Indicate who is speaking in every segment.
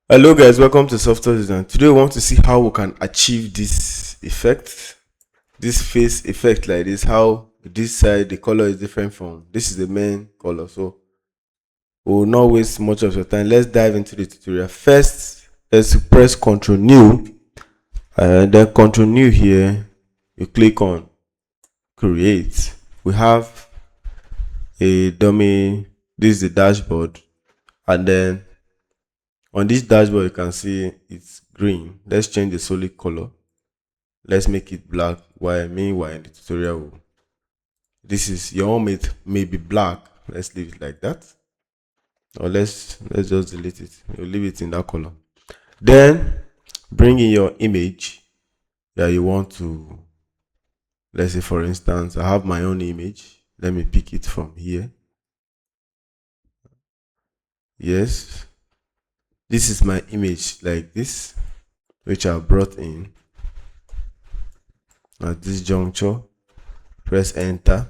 Speaker 1: Hello guys, welcome to Software Design. Today we want to see how we can achieve this effect, this face effect like this, how this side the color is different from this is the main color. So we will not waste much of your time. Let's dive into the tutorial. First, let's press Ctrl New and then Ctrl New here. You click on Create. We have a dummy, this is the dashboard, and then on this dashboard you can see it's green. Let's change the solid color. Let's make it black. Meanwhile in the tutorial, this is your own may be black. Let's leave it like that, or let's just delete it. We'll leave it in that color. Then bring in your image that you want to. Let's say for instance, I have my own image. Let me pick it from here. Yes, this is my image like this, which I brought in at this juncture. Press enter.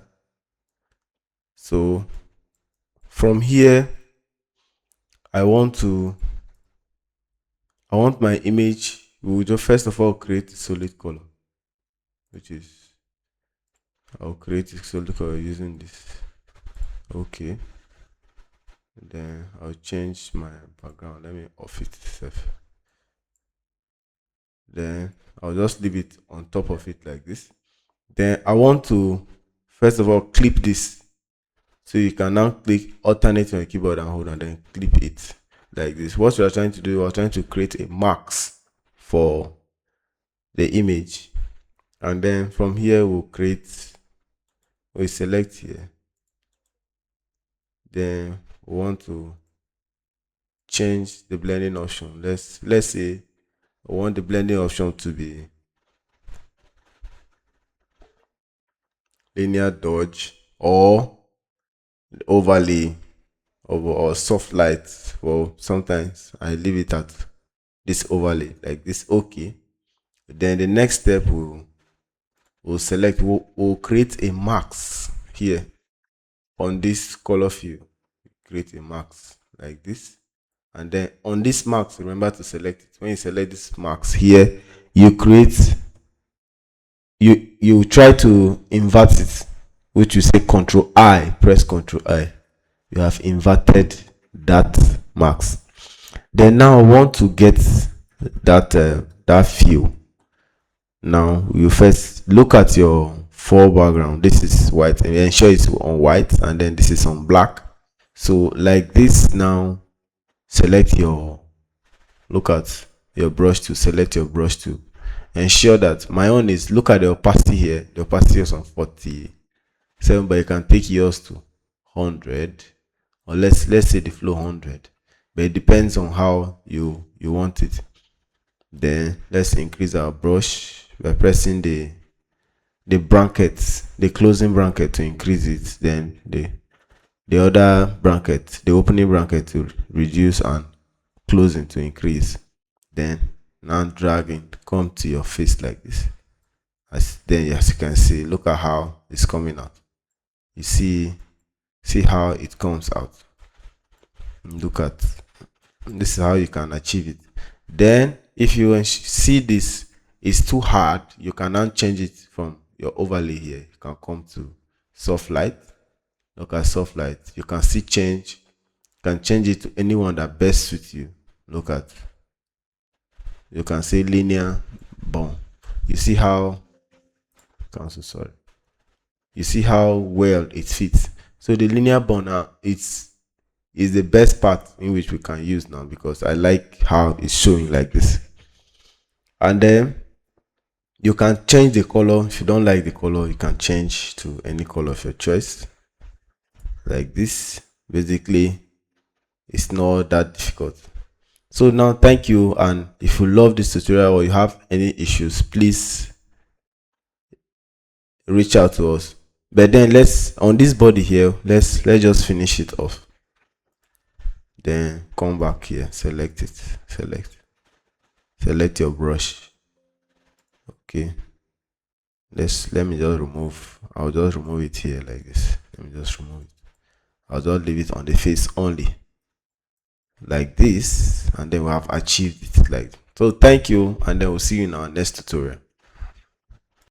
Speaker 1: So from here I want my image. We will just first of all create a solid color, which is I'll create a solid color using this. Okay, then I'll change my background. Let me off it itself. Then I'll just leave it on top of it like this. Then I want to first of all clip this, so you can now click alternate on your keyboard and hold, and then clip it like this. What we are trying to do, we're trying to create a marks for the image, and then from here we select here. Then we want to change the blending option. Let's say I want the blending option to be linear dodge or overlay or soft light. Well, sometimes I leave it at this overlay like this. Okay, then the next step we'll create a max here on this color field. Create a max like this, and then on this max, remember to select it. When you select this max here, you try to invert it, which you say Control I. Press Control I. You have inverted that max. Then now I want to get that fill. Now you first look at your foreground. This is white, and ensure it's on white, and then this is on black. So like this. Now look at your brush tool, select your brush tool. Ensure that my own is, look at the opacity here. The opacity is on 47, but you can take yours to 100, or let's say the flow 100, but it depends on how you want it. Then let's increase our brush by pressing the brackets, the closing bracket to increase it, then the other bracket, the opening bracket, to reduce, and closing to increase. Then now dragging, come to your face like this. As you can see, look at how it's coming out. You see how it comes out. Look at this is how you can achieve it. Then if you see this is too hard, you can now change it from your overlay here. You can come to soft light. Look at soft light. You can still change. You can change it to anyone that best suits you. Look at. You can say linear bone. You see how. I'm so sorry. You see how well it fits. So the linear bone now is the best part in which we can use now, because I like how it's showing like this. And then you can change the color. If you don't like the color, you can change to any color of your choice like this. Basically, it's not that difficult. So now, thank you, and if you love this tutorial or you have any issues, please reach out to us. But then let's, on this body here, let's just finish it off. Then come back here, select it, select your brush. Okay, let me just remove. I'll just remove it here like this. Let me just remove it. I'll just leave it on the face only. like this, and then we have achieved it. Like, so thank you, and then we'll see you in our next tutorial.